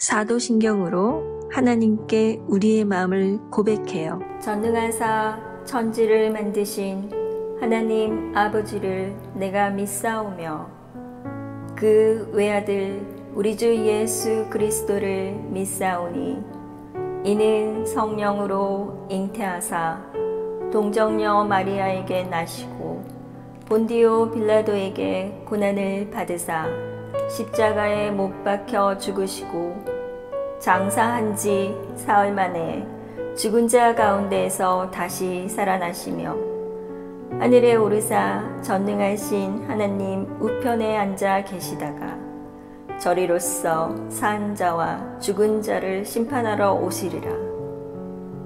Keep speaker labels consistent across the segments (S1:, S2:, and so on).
S1: 사도신경으로 하나님께 우리의 마음을 고백해요.
S2: 전능하사 천지를 만드신 하나님 아버지를 내가 믿사오며 그 외아들 우리 주 예수 그리스도를 믿사오니 이는 성령으로 잉태하사 동정녀 마리아에게 나시고 본디오 빌라도에게 고난을 받으사 십자가에 못 박혀 죽으시고 장사한 지 사흘 만에 죽은 자 가운데에서 다시 살아나시며 하늘에 오르사 전능하신 하나님 우편에 앉아 계시다가 저리로서 산 자와 죽은 자를 심판하러 오시리라.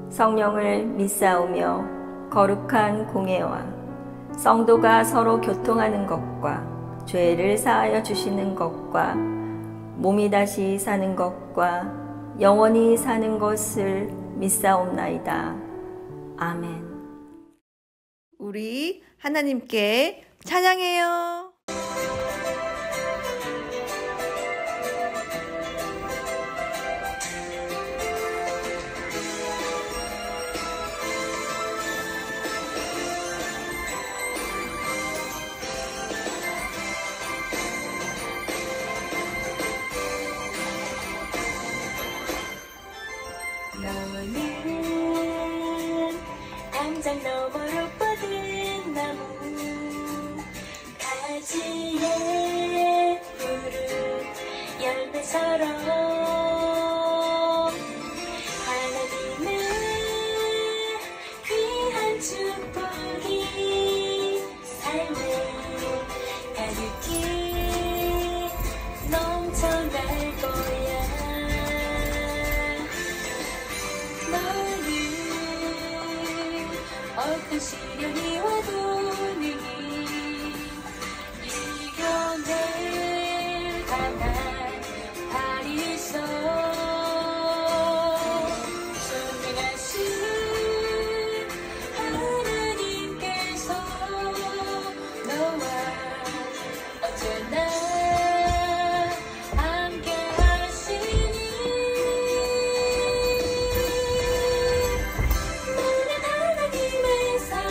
S2: 성령을 믿사오며 거룩한 공회와 성도가 서로 교통하는 것과 죄를 사하여 주시는 것과 몸이 다시 사는 것과 영원히 사는 것을 믿사옵나이다. 아멘.
S3: 우리 하나님께 찬양해요.
S4: 너는 당장 너머로 뻗은 나무 가지에 푸른 열매처럼 하나님의 귀한 축복이 삶에 가득히 넘쳐날 거야. 어떤 시련이 와도 능히 이겨낼 강한 발이 있어. 전능하신 하나님께서 너와 언제나 함께 하시니 너는 하나님의 사랑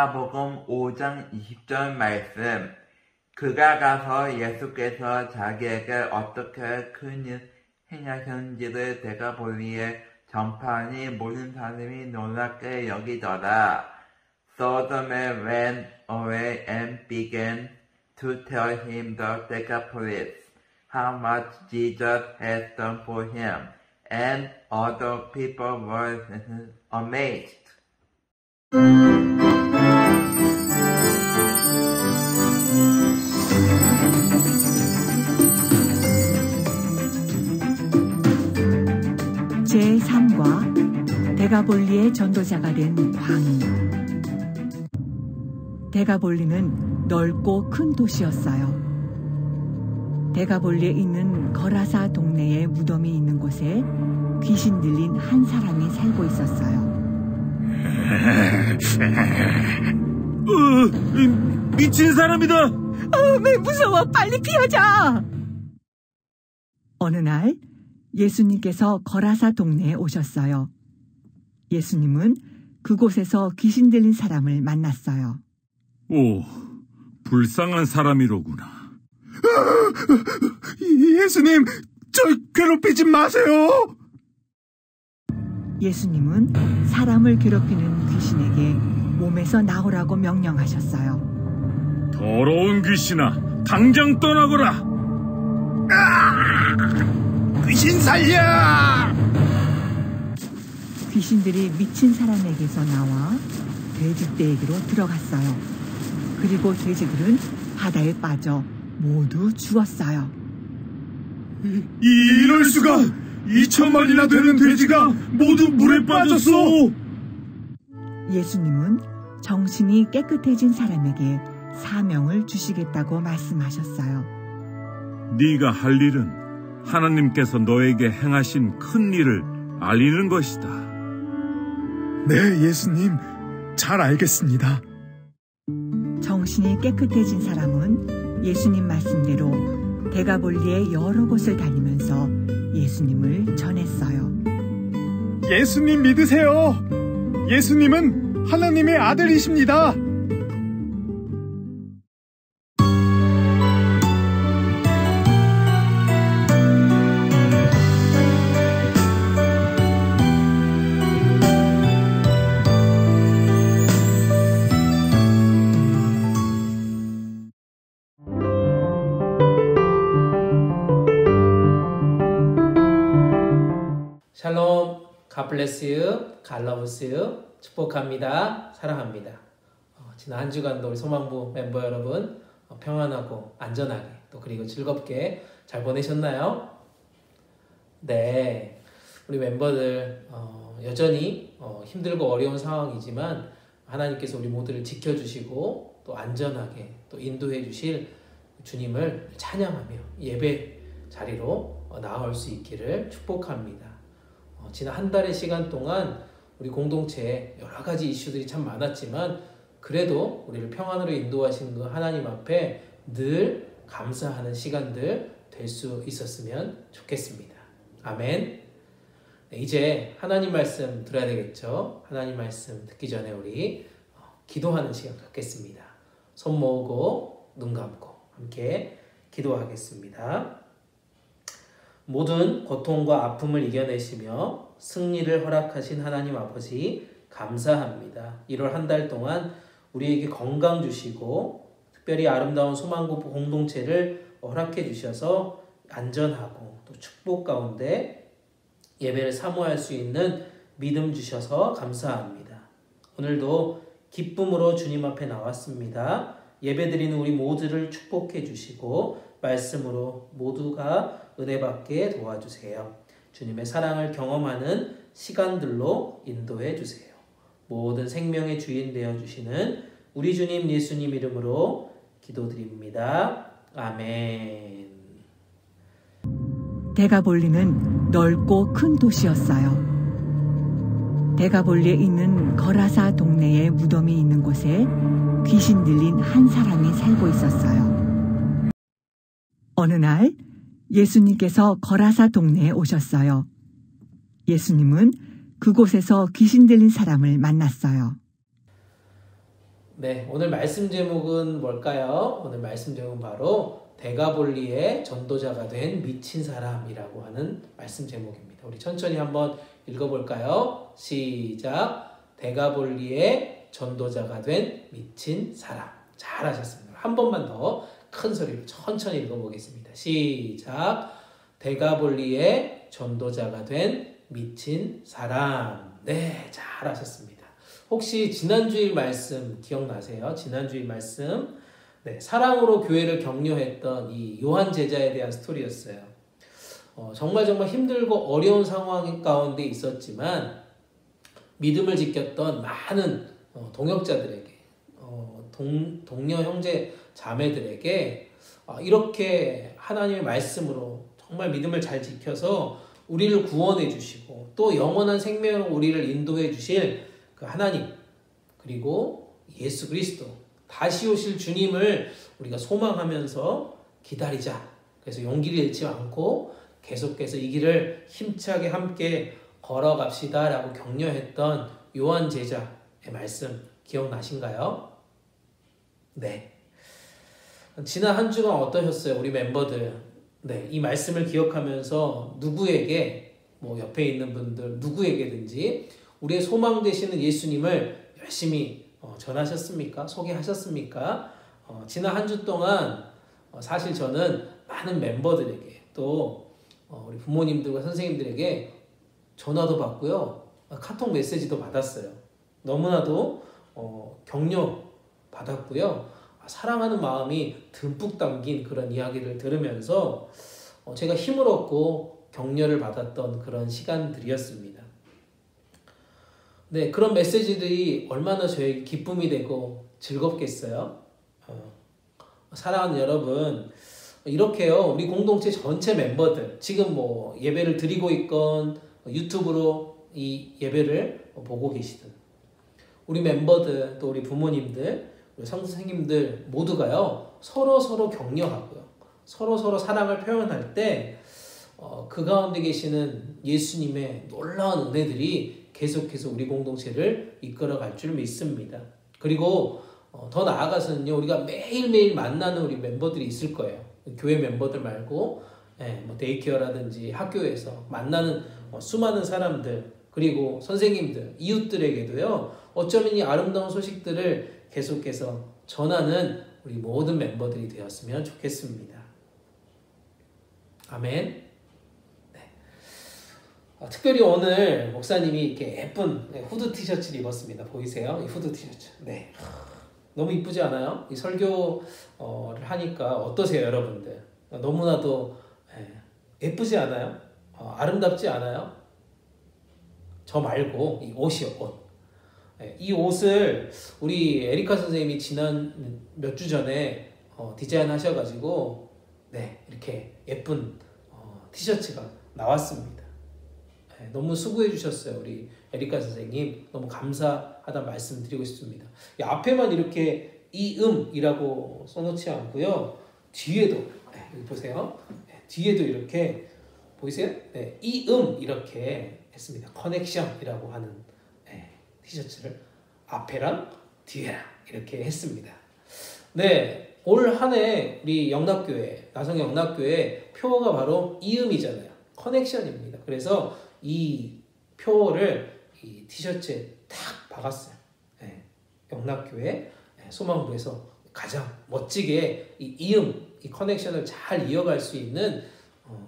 S5: 마가복음 5장 20절 말씀. 그가 가서 예수께서 자기에게 어떻게 큰 일 행하셨는지를 데가볼리에 전파하니 모든 사람이 놀랍게 여기더라. So the man went away and began to tell him the Decapolis how much Jesus had done for him, and all the people were amazed.
S6: 제3과 데가볼리의 전도자가 된 광희. 데가볼리는 넓고 큰 도시였어요. 데가볼리에 있는 거라사 동네에 무덤이 있는 곳에 귀신 들린 한 사람이 살고 있었어요.
S7: 미친 사람이다!
S6: 왜 무서워? 빨리 피하자! 어느 날 예수님께서 거라사 동네에 오셨어요. 예수님은 그곳에서 귀신 들린 사람을 만났어요.
S7: 오, 불쌍한 사람이로구나.
S8: 예수님, 절 괴롭히지 마세요!
S6: 예수님은 사람을 괴롭히는 귀신에게 몸에서 나오라고 명령하셨어요.
S7: 더러운 귀신아, 당장 떠나거라!
S8: 귀신 살려!
S6: 귀신들이 미친 사람에게서 나와 돼지떼에게로 들어갔어요. 그리고 돼지들은 바다에 빠져 모두 죽었어요.
S8: 이럴 수가! 2,000마리나 되는 돼지가 모두 물에 빠졌어!
S6: 예수님은 정신이 깨끗해진 사람에게 사명을 주시겠다고 말씀하셨어요.
S7: 네가 할 일은 하나님께서 너에게 행하신 큰 일을 알리는 것이다.
S8: 네, 예수님. 잘 알겠습니다.
S6: 정신이 깨끗해진 사람은 예수님 말씀대로 데가볼리의 여러 곳을 다니면서 예수님을 전했어요.
S8: 예수님 믿으세요. 예수님은 하나님의 아들이십니다.
S9: 샬롬, 갓블레스유, 갈러브스유, 축복합니다. 사랑합니다. 지난 한 주간도 우리 소망부 멤버 여러분 평안하고 안전하게 또 그리고 즐겁게 잘 보내셨나요? 네, 우리 멤버들 여전히 힘들고 어려운 상황이지만 하나님께서 우리 모두를 지켜주시고 또 안전하게 또 인도해 주실 주님을 찬양하며 예배 자리로 나아올 수 있기를 축복합니다. 지난 한 달의 시간 동안 우리 공동체에 여러 가지 이슈들이 참 많았지만 그래도 우리를 평안으로 인도하시는 그 하나님 앞에 늘 감사하는 시간들 될 수 있었으면 좋겠습니다. 아멘. 네, 이제 하나님 말씀 들어야 되겠죠. 하나님 말씀 듣기 전에 우리 기도하는 시간 갖겠습니다. 손 모으고 눈 감고 함께 기도하겠습니다. 모든 고통과 아픔을 이겨내시며 승리를 허락하신 하나님 아버지 감사합니다. 1월 한 달 동안 우리에게 건강 주시고 특별히 아름다운 소망고 공동체를 허락해 주셔서 안전하고 또 축복 가운데 예배를 사모할 수 있는 믿음 주셔서 감사합니다. 오늘도 기쁨으로 주님 앞에 나왔습니다. 예배드리는 우리 모두를 축복해 주시고 말씀으로 모두가 은혜 받게 도와주세요. 주님의 사랑을 경험하는 시간들로 인도해 주세요. 모든 생명의 주인 되어주시는 우리 주님 예수님 이름으로 기도드립니다. 아멘.
S6: 데가볼리는 넓고 큰 도시였어요. 데가볼리에 있는 거라사 동네에 무덤이 있는 곳에 귀신 들린 한 사람이 살고 있었어요. 어느 날 예수님께서 거라사 동네에 오셨어요. 예수님은 그곳에서 귀신 들린 사람을 만났어요.
S9: 네, 오늘 말씀 제목은 뭘까요? 오늘 말씀 제목은 바로 데가볼리의 전도자가 된 미친 사람이라고 하는 말씀 제목입니다. 우리 천천히 한번 읽어볼까요? 시작. 데가볼리의 전도자가 된 미친 사람. 잘하셨습니다. 한 번만 더 큰 소리로 천천히 읽어보겠습니다. 시작. 데가볼리의 전도자가 된 미친 사람. 네, 잘하셨습니다. 혹시 지난주일 말씀 기억나세요? 지난주일 말씀. 네, 사랑으로 교회를 격려했던 이 요한 제자에 대한 스토리였어요. 정말 힘들고 어려운 상황 가운데 있었지만 믿음을 지켰던 많은 동역자들에게, 동료 형제 자매들에게 이렇게 하나님의 말씀으로 정말 믿음을 잘 지켜서 우리를 구원해 주시고 또 영원한 생명으로 우리를 인도해 주실 그 하나님, 그리고 예수 그리스도, 다시 오실 주님을 우리가 소망하면서 기다리자. 그래서 용기를 잃지 않고 계속해서 이 길을 힘차게 함께 걸어갑시다 라고 격려했던 요한 제자의 말씀 기억나신가요? 네. 지난 한 주간 어떠셨어요? 우리 멤버들. 네, 이 말씀을 기억하면서 누구에게, 옆에 있는 분들 누구에게든지 우리의 소망 되시는 예수님을 열심히 전하셨습니까? 소개하셨습니까? 지난 한 주 동안 사실 저는 많은 member들에게 또 우리 부모님들과 선생님들에게 전화도 받고요, 카톡 메시지도 받았어요. 너무나도 격려 받았고요, 사랑하는 마음이 듬뿍 담긴 그런 이야기를 들으면서 제가 힘을 얻고 격려를 받았던 그런 시간들이었습니다. 네, 그런 메시지들이 얼마나 저에게 기쁨이 되고 즐겁겠어요. 사랑하는 여러분, 이렇게요, 우리 공동체 전체 멤버들, 지금 예배를 드리고 있건 유튜브로 이 예배를 보고 계시든, 우리 멤버들, 또 우리 부모님들, 우리 선생님들 모두가요, 서로 격려하고요, 서로 사랑을 표현할 때 그 가운데 계시는 예수님의 놀라운 은혜들이 계속해서 우리 공동체를 이끌어갈 줄 믿습니다. 그리고 더 나아가서는요, 우리가 매일매일 만나는 우리 멤버들이 있을 거예요. 교회 멤버들 말고 데이케어라든지 학교에서 만나는 수많은 사람들, 그리고 선생님들, 이웃들에게도요, 어쩌면 이 아름다운 소식들을 계속해서 전하는 우리 모든 멤버들이 되었으면 좋겠습니다. 아멘. 네. 특별히 오늘 목사님이 이렇게 예쁜 후드 티셔츠를 입었습니다. 보이세요? 이 후드 티셔츠. 네. 너무 이쁘지 않아요? 이 설교를 하니까 어떠세요, 여러분들? 너무나도 예쁘지 않아요? 아름답지 않아요? 저 말고 이 옷이요, 옷. 이 옷을 우리 에리카 선생님이 지난 몇 주 전에 디자인 하셔가지고 이렇게 예쁜 티셔츠가 나왔습니다. 너무 수고해 주셨어요, 우리 에리카 선생님. 너무 감사하다 말씀드리고 싶습니다. 앞에만 이렇게 이음이라고 써놓지 않고요, 뒤에도 여기 보세요. 뒤에도 이렇게 보이세요? 이음 이렇게 했습니다. 커넥션이라고 하는 티셔츠를 앞에랑 뒤에랑 이렇게 했습니다. 네, 올 한 해 우리 영락교회, 나성 영락교회 표어가 바로 이음이잖아요. 커넥션입니다. 그래서 이 표어를 이 티셔츠에 탁 박았어요. 영락교회 소망부에서 가장 멋지게 이 이음, 이 커넥션을 잘 이어갈 수 있는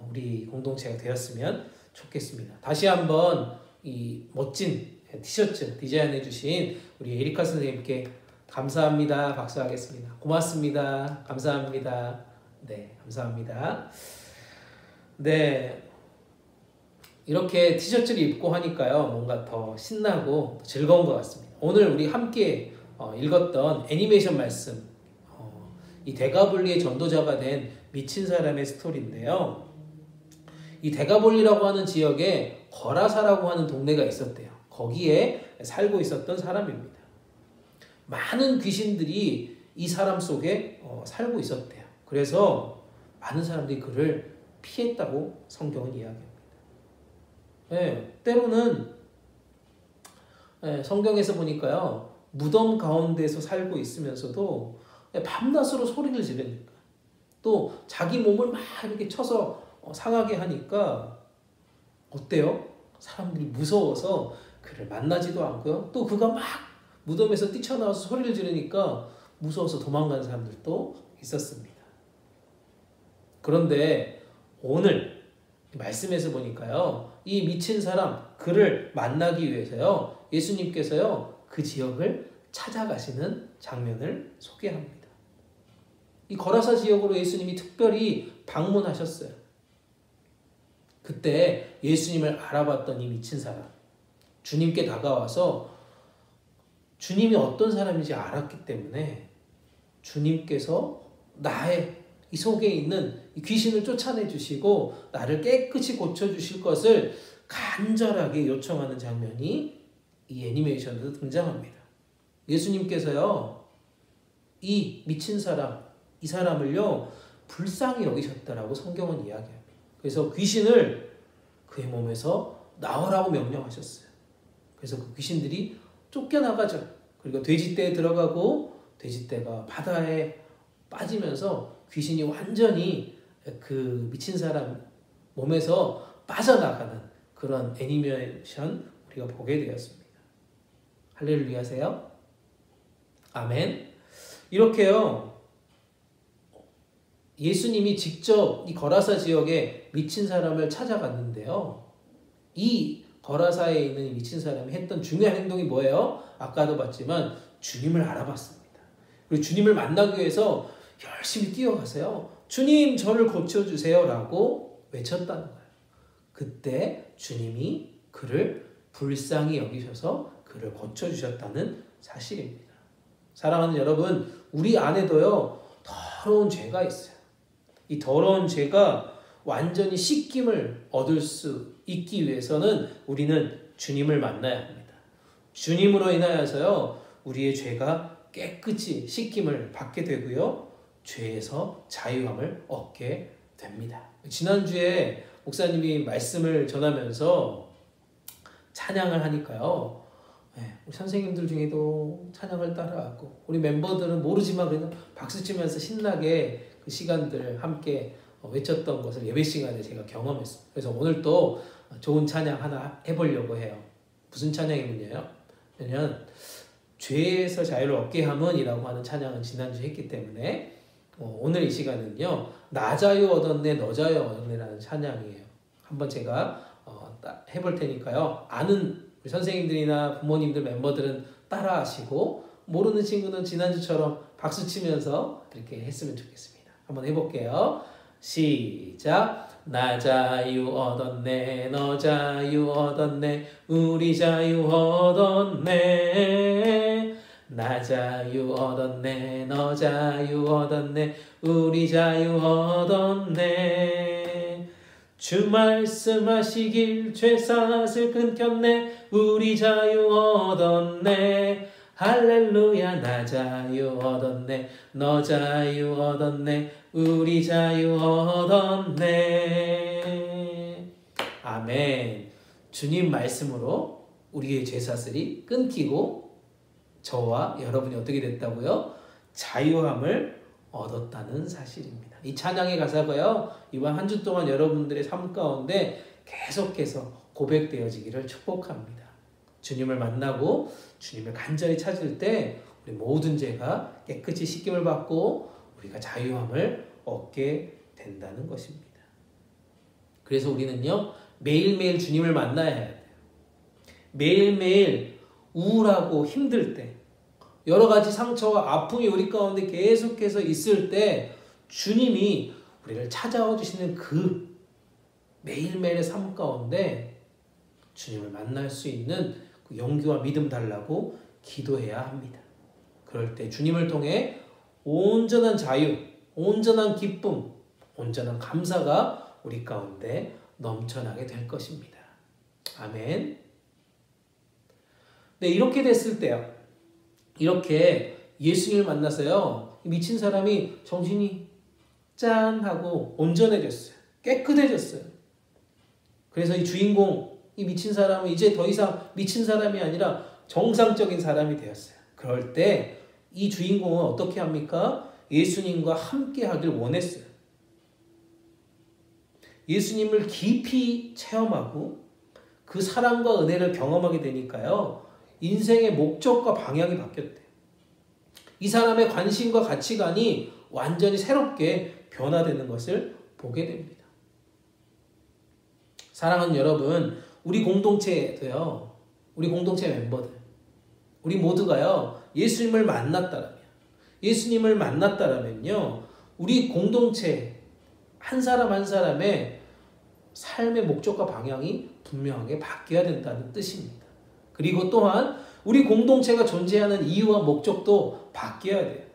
S9: 우리 공동체가 되었으면 좋겠습니다. 다시 한번 이 멋진 티셔츠 디자인해 주신 우리 에리카 선생님께 감사합니다. 박수하겠습니다. 고맙습니다. 감사합니다. 네, 감사합니다. 네, 이렇게 티셔츠를 입고 하니까요, 뭔가 더 신나고 즐거운 것 같습니다. 오늘 우리 함께 읽었던 애니메이션 말씀, 이 데가볼리의 전도자가 된 미친 사람의 스토리인데요, 이 데가볼리라고 하는 지역에 거라사라고 하는 동네가 있었대요. 거기에 살고 있었던 사람입니다. 많은 귀신들이 이 사람 속에 살고 있었대요. 그래서 많은 사람들이 그를 피했다고 성경은 이야기합니다. 때로는 성경에서 보니까요, 무덤 가운데서 살고 있으면서도 밤낮으로 소리를 지르니까, 또 자기 몸을 막 이렇게 쳐서 상하게 하니까 어때요? 사람들이 무서워서 그를 만나지도 않고요. 또 그가 막 무덤에서 뛰쳐나와서 소리를 지르니까 무서워서 도망가는 사람들도 있었습니다. 그런데 오늘 말씀에서 보니까요, 이 미친 사람, 그를 만나기 위해서요, 예수님께서요, 그 지역을 찾아가시는 장면을 소개합니다. 이 거라사 지역으로 예수님이 특별히 방문하셨어요. 그때 예수님을 알아봤던 이 미친 사람, 주님께 다가와서 주님이 어떤 사람인지 알았기 때문에 주님께서 나의 이 속에 있는 이 귀신을 쫓아내 주시고 나를 깨끗이 고쳐주실 것을 간절하게 요청하는 장면이 이 애니메이션에도 등장합니다. 예수님께서요, 이 미친 사람, 이 사람을요, 불쌍히 여기셨다라고 성경은 이야기합니다. 그래서 귀신을 그의 몸에서 나오라고 명령하셨어요. 그래서 그 귀신들이 쫓겨나가죠. 그리고 돼지떼에 들어가고 돼지떼가 바다에 빠지면서 귀신이 완전히 그 미친 사람 몸에서 빠져나가는 그런 애니메이션 우리가 보게 되었습니다. 할렐루야 하세요. 아멘. 이렇게요, 예수님이 직접 이 거라사 지역에 미친 사람을 찾아갔는데요, 이 거라사에 있는 이 미친 사람이 했던 중요한 행동이 뭐예요? 아까도 봤지만 주님을 알아봤습니다. 그리고 주님을 만나기 위해서 열심히 뛰어가세요. 주님, 저를 고쳐주세요 라고 외쳤다는 거예요. 그때 주님이 그를 불쌍히 여기셔서 그를 고쳐주셨다는 사실입니다. 사랑하는 여러분, 우리 안에도요, 더러운 죄가 있어요. 이 더러운 죄가 완전히 씻김을 얻을 수 있기 위해서는 우리는 주님을 만나야 합니다. 주님으로 인하여서요, 우리의 죄가 깨끗이 씻김을 받게 되고요, 죄에서 자유함을 얻게 됩니다. 지난주에 목사님이 말씀을 전하면서 찬양을 하니까요, 우리 선생님들 중에도 찬양을 따라하고 우리 멤버들은 모르지만 그냥 박수치면서 신나게 그 시간들 함께 외쳤던 것을 예배 시간에 제가 경험했습니다. 그래서 오늘 또 좋은 찬양 하나 해보려고 해요. 무슨 찬양이면요, 죄에서 자유를 얻게 함은이라고 하는 찬양은 지난주에 했기 때문에 오늘 이 시간은요, 나 자유 얻었네 너 자유 얻었네라는 찬양이에요. 한번 제가 해볼 테니까요, 아는 우리 선생님들이나 부모님들 멤버들은 따라 하시고 모르는 친구는 지난주처럼 박수 치면서 그렇게 했으면 좋겠습니다. 한번 해볼게요. 시작. 나 자유 얻었네 너 자유 얻었네 우리 자유 얻었네. 나 자유 얻었네 너 자유 얻었네 우리 자유 얻었네. 주 말씀하시길 죄사슬 끊겼네 우리 자유 얻었네. 할렐루야. 나 자유 얻었네 너 자유 얻었네 우리 자유 얻었네. 아멘. 주님 말씀으로 우리의 죄사슬이 끊기고 저와 여러분이 어떻게 됐다고요? 자유함을 얻었다는 사실입니다. 이 찬양의 가사가요, 이번 한 주 동안 여러분들의 삶 가운데 계속해서 고백되어지기를 축복합니다. 주님을 만나고 주님을 간절히 찾을 때 우리 모든 죄가 깨끗이 씻김을 받고 우리가 자유함을 얻게 된다는 것입니다. 그래서 우리는요, 매일매일 주님을 만나야 해야 돼요. 매일매일 우울하고 힘들 때, 여러 가지 상처와 아픔이 우리 가운데 계속해서 있을 때 주님이 우리를 찾아와 주시는 그 매일매일의 삶 가운데 주님을 만날 수 있는 그 용기와 믿음 달라고 기도해야 합니다. 그럴 때 주님을 통해 온전한 자유, 온전한 기쁨, 온전한 감사가 우리 가운데 넘쳐나게 될 것입니다. 아멘. 네, 이렇게 됐을 때요, 이렇게 예수님을 만나서요, 미친 사람이 정신이 짠 하고 온전해졌어요. 깨끗해졌어요. 그래서 이 주인공, 이 미친 사람은 이제 더 이상 미친 사람이 아니라 정상적인 사람이 되었어요. 그럴 때 이 주인공은 어떻게 합니까? 예수님과 함께 하길 원했어요. 예수님을 깊이 체험하고 그 사랑과 은혜를 경험하게 되니까요. 인생의 목적과 방향이 바뀌었대요. 이 사람의 관심과 가치관이 완전히 새롭게 변화되는 것을 보게 됩니다. 사랑하는 여러분, 우리 공동체도요. 우리 공동체 멤버들, 우리 모두가요. 예수님을 만났다라면요. 우리 공동체 한 사람 한 사람의 삶의 목적과 방향이 분명하게 바뀌어야 된다는 뜻입니다. 그리고 또한 우리 공동체가 존재하는 이유와 목적도 바뀌어야 돼요.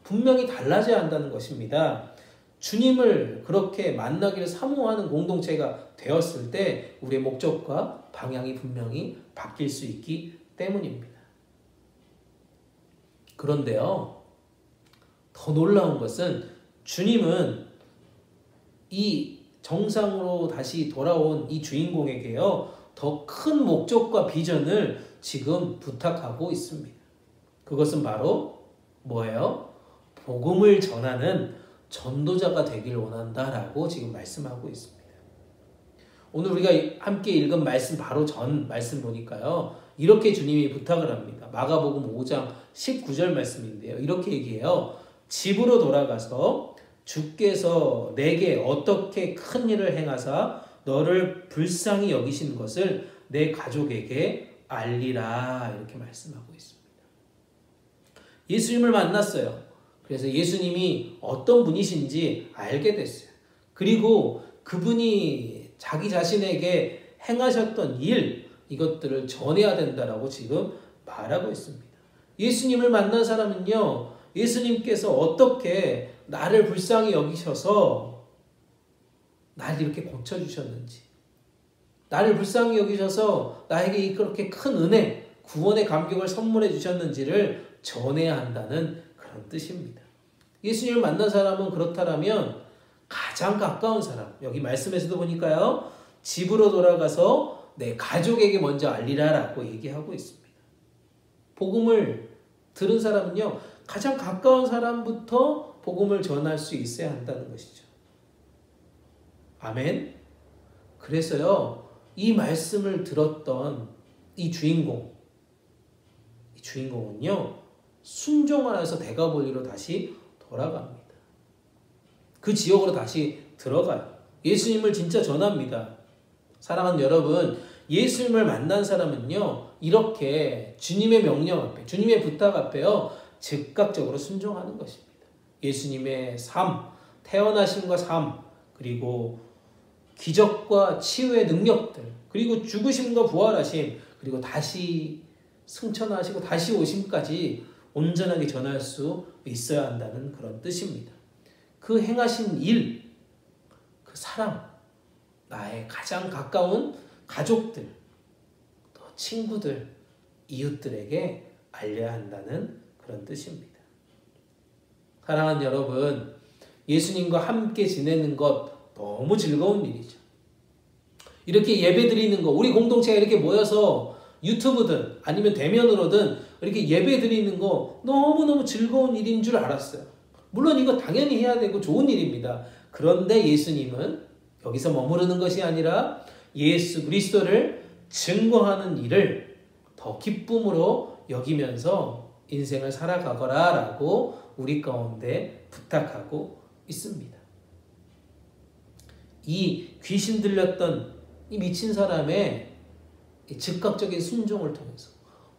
S9: 분명히 달라져야 한다는 것입니다. 주님을 그렇게 만나기를 사모하는 공동체가 되었을 때 우리의 목적과 방향이 분명히 바뀔 수 있기 때문입니다. 그런데요, 더 놀라운 것은 주님은 이 정상으로 다시 돌아온 이 주인공에게요, 더 큰 목적과 비전을 지금 부탁하고 있습니다. 그것은 바로 뭐예요? 복음을 전하는 전도자가 되길 원한다라고 지금 말씀하고 있습니다. 오늘 우리가 함께 읽은 말씀 바로 전 말씀 보니까요. 이렇게 주님이 부탁을 합니다. 마가복음 5장 19절 말씀인데요. 이렇게 얘기해요. 집으로 돌아가서 주께서 내게 어떻게 큰 일을 행하사 너를 불쌍히 여기신 것을 내 가족에게 알리라. 이렇게 말씀하고 있습니다. 예수님을 만났어요. 그래서 예수님이 어떤 분이신지 알게 됐어요. 그리고 그분이 자기 자신에게 행하셨던 일, 이것들을 전해야 된다라고 지금 말하고 있습니다. 예수님을 만난 사람은요, 예수님께서 어떻게 나를 불쌍히 여기셔서 나를 이렇게 고쳐주셨는지, 나를 불쌍히 여기셔서 나에게 그렇게 큰 은혜, 구원의 감격을 선물해 주셨는지를 전해야 한다는 그런 뜻입니다. 예수님을 만난 사람은 그렇다면 가장 가까운 사람, 여기 말씀에서도 보니까요, 집으로 돌아가서 내 가족에게 먼저 알리라라고 얘기하고 있습니다. 복음을 들은 사람은요, 가장 가까운 사람부터 복음을 전할 수 있어야 한다는 것이죠. 아멘. 그래서요, 이 말씀을 들었던 이 주인공은요, 순종하여서 데가볼리로 다시 돌아갑니다. 그 지역으로 다시 들어가요. 예수님을 진짜 전합니다. 사랑하는 여러분, 예수님을 만난 사람은요, 이렇게 주님의 명령 앞에, 주님의 부탁 앞에요, 즉각적으로 순종하는 것입니다. 예수님의 삶, 태어나심과 삶, 그리고 기적과 치유의 능력들, 그리고 죽으심과 부활하심, 그리고 다시 승천하시고 다시 오심까지 온전하게 전할 수 있어야 한다는 그런 뜻입니다. 그 행하신 일, 그 사람, 나의 가장 가까운 가족들, 또 친구들, 이웃들에게 알려야 한다는 그런 뜻입니다. 사랑하는 여러분, 예수님과 함께 지내는 것 너무 즐거운 일이죠. 이렇게 예배 드리는 거, 우리 공동체가 이렇게 모여서 유튜브든 아니면 대면으로든 이렇게 예배 드리는 거 너무너무 즐거운 일인 줄 알았어요. 물론 이거 당연히 해야 되고 좋은 일입니다. 그런데 예수님은 여기서 머무르는 것이 아니라 예수 그리스도를 증거하는 일을 더 기쁨으로 여기면서 인생을 살아가거라 라고 우리 가운데 부탁하고 있습니다. 이 귀신 들렸던 이 미친 사람의 즉각적인 순종을 통해서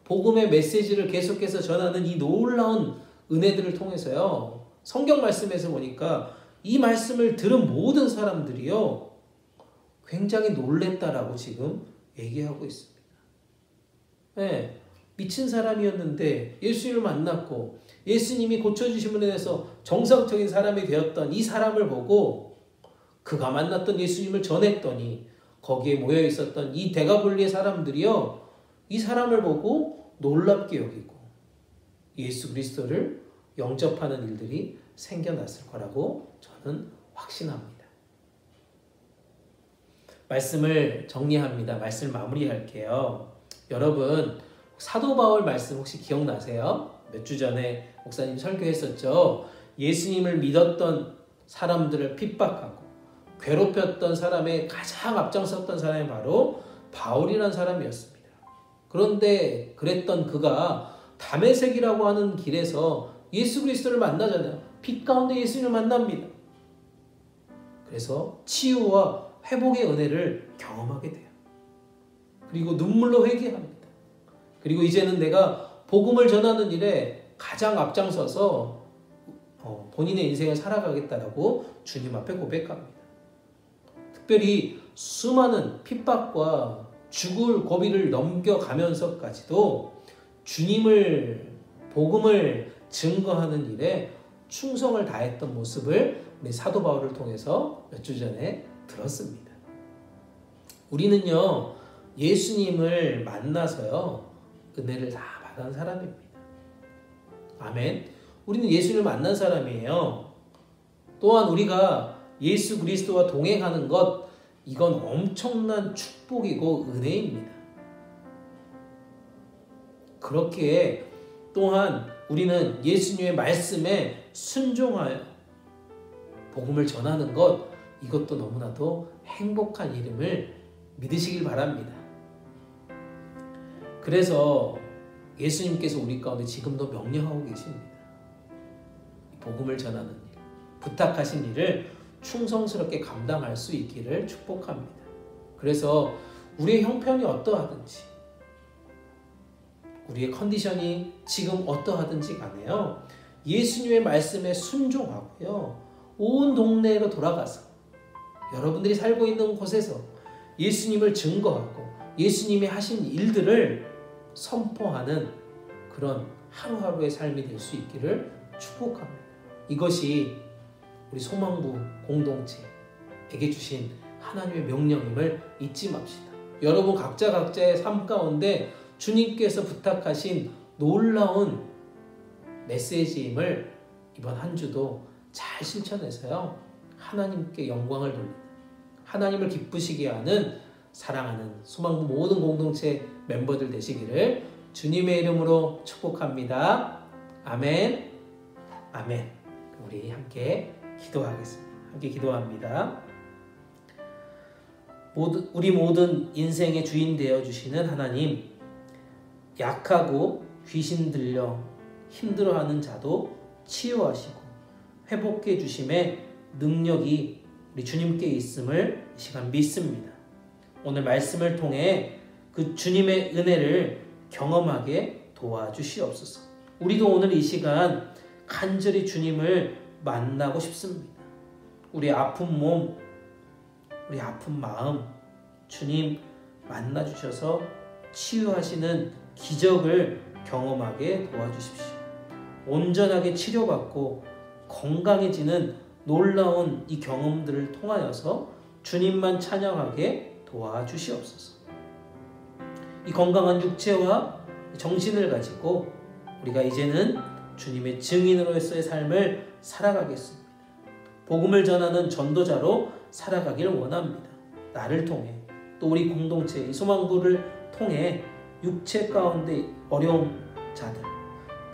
S9: 복음의 메시지를 계속해서 전하는 이 놀라운 은혜들을 통해서요, 성경 말씀에서 보니까 이 말씀을 들은 모든 사람들이요, 굉장히 놀랬다라고 지금 얘기하고 있습니다. 네, 미친 사람이었는데 예수님을 만났고 예수님이 고쳐주심에 대해서 정상적인 사람이 되었던 이 사람을 보고 그가 만났던 예수님을 전했더니 거기에 모여 있었던 이 데가볼리의 사람들이요, 이 사람을 보고 놀랍게 여기고 예수 그리스도를 영접하는 일들이 생겨났을 거라고 저는 확신합니다. 말씀을 정리합니다. 말씀을 마무리할게요. 여러분, 사도 바울 말씀 혹시 기억나세요? 몇 주 전에 목사님 설교했었죠. 예수님을 믿었던 사람들을 핍박하고 괴롭혔던 사람의 가장 앞장섰던 사람이 바로 바울이라는 사람이었습니다. 그런데 그랬던 그가 다메섹이라고 하는 길에서 예수 그리스도를 만나잖아요. 빛 가운데 예수님을 만납니다. 그래서 치유와 회복의 은혜를 경험하게 돼요. 그리고 눈물로 회개합니다. 그리고 이제는 내가 복음을 전하는 일에 가장 앞장서서 본인의 인생을 살아가겠다라고 주님 앞에 고백합니다. 특별히 수많은 핍박과 죽을 고비를 넘겨가면서까지도 주님을 복음을 증거하는 일에 충성을 다했던 모습을 우리 사도 바울을 통해서 몇 주 전에 들었습니다. 우리는요 예수님을 만나서요 은혜를 다 받은 사람입니다. 아멘. 우리는 예수님을 만난 사람이에요. 또한 우리가 예수 그리스도와 동행하는 것, 이건 엄청난 축복이고 은혜입니다. 그렇기에 또한 우리는 예수님의 말씀에 순종하여 복음을 전하는 것, 이것도 너무나도 행복한 일임을 믿으시길 바랍니다. 그래서 예수님께서 우리 가운데 지금도 명령하고 계십니다. 복음을 전하는 일, 부탁하신 일을 충성스럽게 감당할 수 있기를 축복합니다. 그래서 우리의 형편이 어떠하든지, 우리의 컨디션이 지금 어떠하든지 간에요, 예수님의 말씀에 순종하고요, 온 동네로 돌아가서 여러분들이 살고 있는 곳에서 예수님을 증거하고 예수님이 하신 일들을 선포하는 그런 하루하루의 삶이 될 수 있기를 축복합니다. 이것이 우리 소망부 공동체에게 주신 하나님의 명령임을 잊지 맙시다. 여러분 각자의 삶 가운데 주님께서 부탁하신 놀라운 메시지임을 이번 한 주도 잘 실천해서요, 하나님께 영광을 돌리는, 하나님을 기쁘시게 하는 사랑하는 소망부 모든 공동체 멤버들 되시기를 주님의 이름으로 축복합니다. 아멘. 아멘. 우리 함께 기도하겠습니다. 함께 기도합니다. 우리 모든 인생의 주인 되어주시는 하나님, 약하고 귀신 들려 힘들어하는 자도 치유하시고 회복해 주심의 능력이 우리 주님께 있음을 이 시간 믿습니다. 오늘 말씀을 통해 그 주님의 은혜를 경험하게 도와주시옵소서. 우리도 오늘 이 시간 간절히 주님을 만나고 싶습니다. 우리 아픈 몸, 우리 아픈 마음, 주님 만나주셔서 치유하시는 기적을 경험하게 도와주십시오. 온전하게 치료받고 건강해지는 놀라운 이 경험들을 통하여서 주님만 찬양하게 도와주시옵소서. 이 건강한 육체와 정신을 가지고 우리가 이제는 주님의 증인으로서의 삶을 살아가겠습니다. 복음을 전하는 전도자로 살아가길 원합니다. 나를 통해 또 우리 공동체 이 소망부를 통해 육체 가운데 어려운 자들,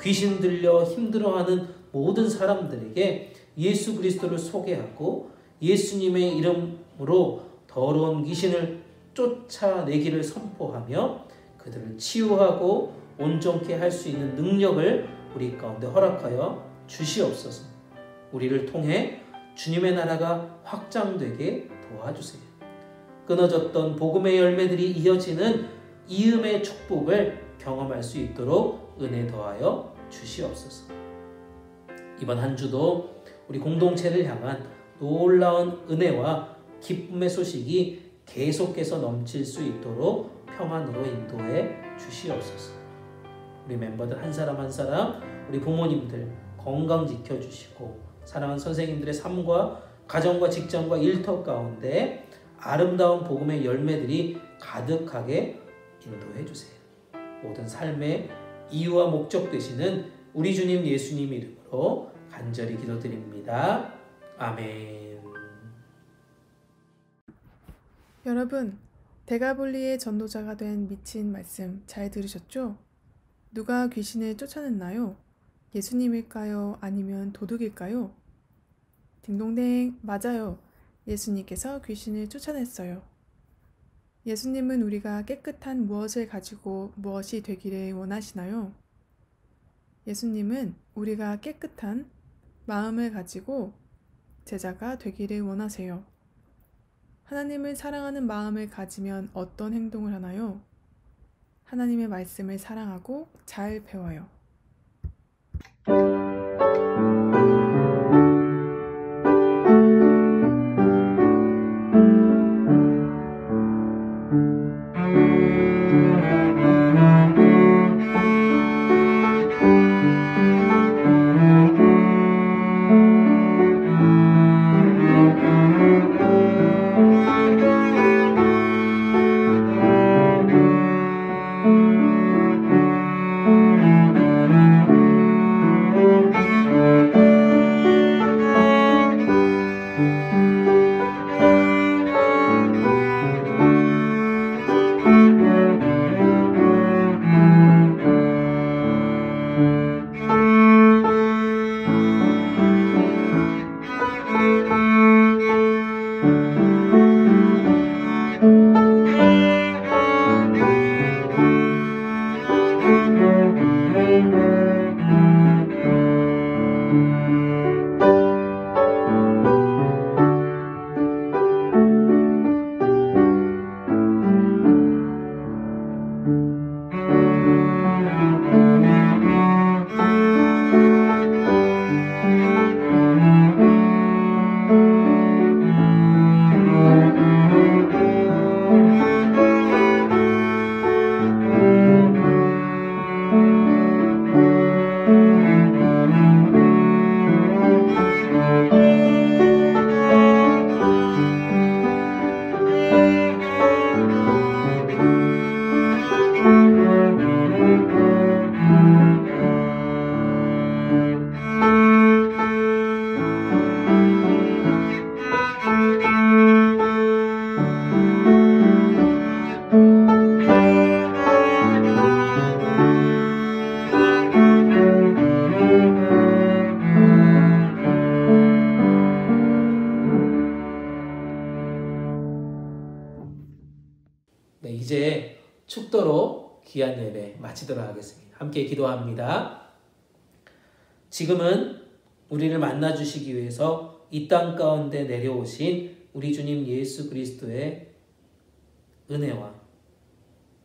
S9: 귀신 들려 힘들어하는 모든 사람들에게 예수 그리스도를 소개하고 예수님의 이름으로 더러운 귀신을 쫓아내기를 선포하며 그들을 치유하고 온전케 할 수 있는 능력을 우리 가운데 허락하여 주시옵소서. 우리를 통해 주님의 나라가 확장되게 도와주세요. 끊어졌던 복음의 열매들이 이어지는 이음의 축복을 경험할 수 있도록 은혜 더하여 주시옵소서. 이번 한 주도 우리 공동체를 향한 놀라운 은혜와 기쁨의 소식이 계속해서 넘칠 수 있도록 평안으로 인도해 주시옵소서. 우리 멤버들 한 사람 한 사람, 우리 부모님들 건강 지켜주시고 사랑하는 선생님들의 삶과 가정과 직장과 일터 가운데 아름다운 복음의 열매들이 가득하게 인도해 주세요. 모든 삶의 이유와 목적 되시는 우리 주님 예수님 이름으로 간절히 기도드립니다. 아멘.
S10: 여러분, 대가볼리의 전도자가 된 미친 말씀 잘 들으셨죠? 누가 귀신을 쫓아냈나요? 예수님일까요? 아니면 도둑일까요? 딩동댕, 맞아요. 예수님께서 귀신을 쫓아냈어요. 예수님은 우리가 깨끗한 무엇을 가지고 무엇이 되기를 원하시나요? 예수님은 우리가 깨끗한 마음을 가지고 제자가 되기를 원하세요. 하나님을 사랑하는 마음을 가지면 어떤 행동을 하나요? 하나님의 말씀을 사랑하고 잘 배워요.
S9: 네, 이제 축도로 귀한 예배 마치도록 하겠습니다. 함께 기도합니다. 지금은 우리를 만나주시기 위해서 이 땅 가운데 내려오신 우리 주님 예수 그리스도의 은혜와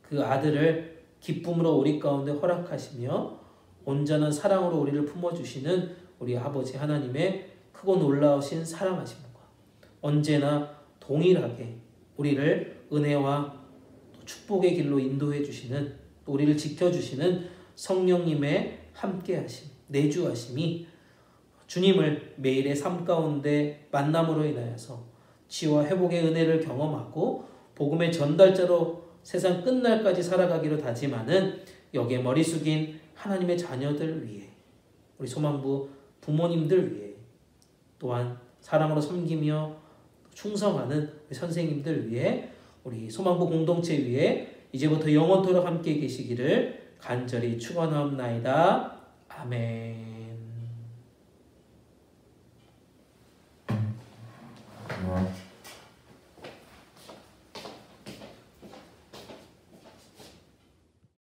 S9: 그 아들을 기쁨으로 우리 가운데 허락하시며 온전한 사랑으로 우리를 품어주시는 우리 아버지 하나님의 크고 놀라우신 사랑하심과 언제나 동일하게 우리를 은혜와 축복의 길로 인도해 주시는, 우리를 지켜주시는 성령님의 함께하심, 내주하심이 주님을 매일의 삶 가운데 만남으로 인하여서 치유와 회복의 은혜를 경험하고 복음의 전달자로 세상 끝날까지 살아가기로 다짐하는 여기에 머리 숙인 하나님의 자녀들 위해, 우리 소망부 부모님들 위해, 또한 사랑으로 섬기며 충성하는 우리 선생님들 위해, 우리 소망부 공동체 위에 이제부터 영원토록 함께 계시기를 간절히 축원하옵나이다. 아멘.